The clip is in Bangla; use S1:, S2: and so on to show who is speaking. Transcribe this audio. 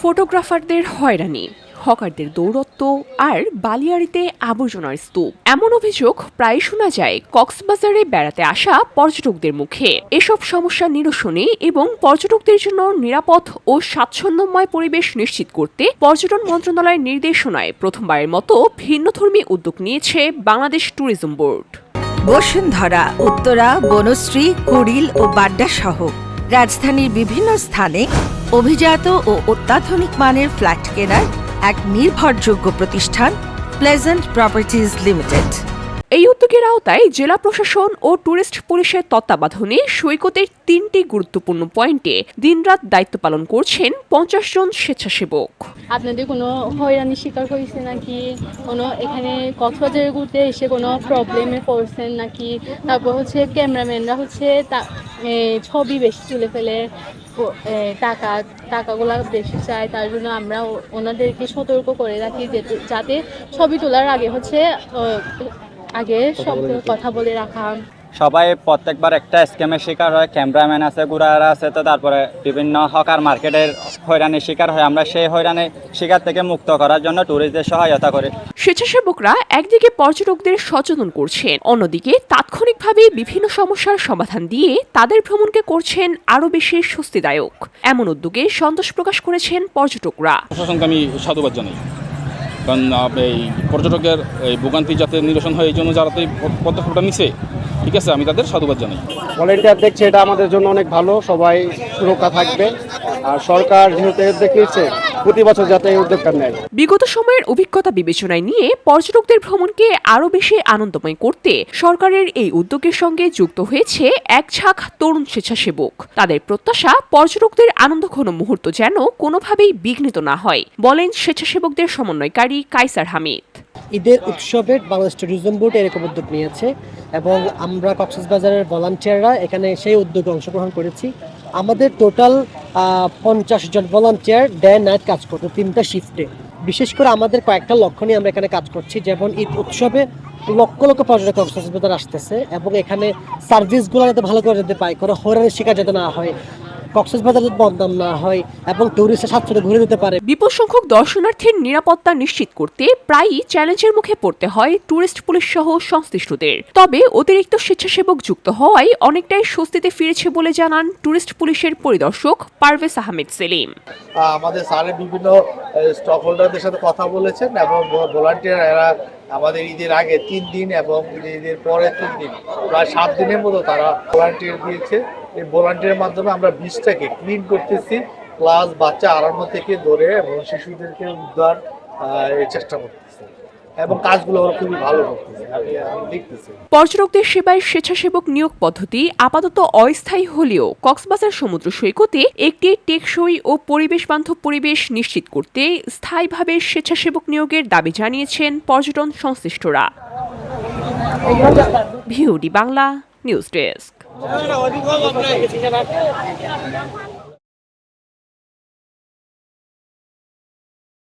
S1: ফটোগ্রাফারদের হয়রানি, হকারদের দৌরত্ব আর বালিয়াড়িতে আবর্জনার স্তূপ, এমন অভিযোগ প্রায় শোনা যায় কক্সবাজারে বেড়াতে আসা পর্যটকদের মুখে। এসব সমস্যা নিরসনে এবং পর্যটকদের জন্য নিরাপদ ও স্বাচ্ছন্দ্যময় পরিবেশ নিশ্চিত করতে পর্যটন মন্ত্রণালয়ের নির্দেশনায় প্রথমবারের মতো ভিন্নধর্মী উদ্যোগ নিয়েছে বাংলাদেশ ট্যুরিজম বোর্ড।
S2: বসুন্ধরা, উত্তরা, বনশ্রী, কুড়িল ও বাড্ডা সহ রাজধানীর বিভিন্ন স্থানে অভিজাত ও অত্যাধুনিক মানের ফ্ল্যাট কেনার এক নির্ভরযোগ্য প্রতিষ্ঠান প্লেজেন্ট প্রপার্টিজ লিমিটেড।
S1: এই উদ্যোগের আওতায় জেলা প্রশাসন ও ট্যুরিস্ট পুলিশের তত্ত্বাবধানে সৈকতের 3টি গুরুত্বপূর্ণ পয়েন্টে দিনরাত দায়িত্ব পালন করছেন 50 জন স্বেচ্ছাসেবক।
S3: আপনাদের কোনো হয়রানির শিকার হয়েছে নাকি, কোনো এখানে কক্সবাজারে ঘুরতে এসে কোনো প্রবলেমে পড়ছেন নাকি, তারপর হচ্ছে ক্যামেরাম্যানরা হচ্ছে ছবি বেশি তুলে ফেলে, টাকাগুলো বেশি চায়, তার জন্য আমরা ওনাদেরকে সতর্ক করে রাখি যাতে ছবি তোলার আগে হচ্ছে সব কথা বলে রাখা।
S4: সবাই প্রত্যেকবার একটা স্ক্যামের শিকার হয়, ক্যামেরাম্যান আছে, গুড়ারা আছে, তো তারপরে বিভিন্ন হকার মার্কেটের হয়রানির শিকার হয়। আমরা সেই হয়রানির শিকার থেকে মুক্ত করার জন্য ট্যুরিস্টদের সহায়তা করি।
S1: স্বেচ্ছাসেবকরা একদিকে পর্যটকদের সচেতন করছেন, অন্যদিকে তাৎক্ষণিকভাবে বিভিন্ন সমস্যার সমাধান দিয়ে তাদের ভ্রমণকে করছেন আরও বেশি স্বস্তিদায়ক। এমন উদ্যোগে সন্তোষ প্রকাশ করেছেন পর্যটকরা।
S5: প্রশাসনকে আমি সাধুবাদ জানাই, কারণ এই পর্যটকের এই ভোগান্তি যাতে নিরসন হয় এই জন্য যারা পদক্ষেপটা নিছে, ঠিক আছে, আমি তাদের সাধুবাদ জানাই।
S6: ভলেন্টিয়ার দেখছে, এটা আমাদের জন্য অনেক ভালো, সবাই সুরক্ষা থাকবে। আর সরকার যেহেতু দেখিয়েছে প্রতি বছর যাতে এই উদ্যোগটা নেয়।
S1: বিগত সময়ের অভিজ্ঞতা বিবেচনায় নিয়ে পর্যটকদের ভ্রমণকে আরও বেশি আনন্দময় করতে সরকারের এই উদ্যোগের সঙ্গে যুক্ত হয়েছে এক ঝাঁক তরুণ স্বেচ্ছাসেবক। তাদের প্রত্যাশা পর্যটকদের আনন্দঘন মুহূর্ত যেন কোনোভাবেই বিঘ্নিত না হয়, বলেন স্বেচ্ছাসেবকদের সমন্বয়কারী কাইসার হামিদ।
S7: ঈদের উৎসবে বাংলাদেশ ট্যুরিজম বোর্ড এরকম উদ্যোগ নিয়েছে এবং আমরা কক্সবাজারের ভলান্টিয়াররা এখানে সেই উদ্যোগে অংশগ্রহণ করেছি। আমাদের টোটাল 50 জন ভলান্টিয়ার ডে নাইট কাজ করতো 3টা শিফটে। বিশেষ করে আমাদের কয়েকটা লক্ষ্য নিয়ে আমরা এখানে কাজ করছি, যেমন ঈদ উৎসবে লক্ষ লক্ষ পর্যটক কক্সবাজার আসতেছে এবং এখানে সার্ভিসগুলো যাতে ভালো করে যেতে পায়, কোনো হয়রানির শিকার যাতে না হয়, কক্সবাজার যাতে বদনাম না হয় এবং ট্যুরিস্টের স্বাচ্ছন্দ্যে ঘুরে যেতে পারে।
S1: বিপুল সংখ্যক দর্শনার্থীর নিরাপত্তা নিশ্চিত করতে প্রায়ই চ্যালেঞ্জের মুখে পড়তে হয় ট্যুরিস্ট পুলিশ সহ সংশ্লিষ্টদের। তবে অতিরিক্ত স্বেচ্ছাসেবক যুক্ত হওয়ায় অনেকটাই স্বস্তিতে ফিরেছে বলে জানান ট্যুরিস্ট পুলিশের পরিদর্শক পারভেজ আহমেদ সেলিম।
S8: আমাদের স্যারের বিভিন্ন স্টক হোল্ডারদের সাথে কথা বলেছেন এবং ভলান্টিয়ার এরা আমাদের ঈদের আগে 3 দিন এবং ঈদের পরে 3 দিন, প্রায় 7 দিনের মতো তারা ভলান্টিয়ার দিয়েছে। এই ভলান্টিয়ারের মাধ্যমে আমরা বীজটাকে ক্লিন করতেছি, প্লাস বাচ্চা আড়ানো থেকে ধরে এবং শিশুদেরকে উদ্ধার চেষ্টা করতেছি এবং কাজগুলো ওরা খুবই ভালো করতেছে, আমি দেখতেছি।
S1: পর্যটকদের সেবায় স্বেচ্ছাসেবক নিয়োগ পদ্ধতি আপাতত অস্থায়ী হলেও কক্সবাজার সমুদ্র সৈকতে একটি টেকসই ও পরিবেশ বান্ধব পরিবেশ নিশ্চিত করতে স্থায়ীভাবে স্বেচ্ছাসেবক নিয়োগের দাবি জানিয়েছেন পর্যটন সংশ্লিষ্টরা। VOD Bangla news desk.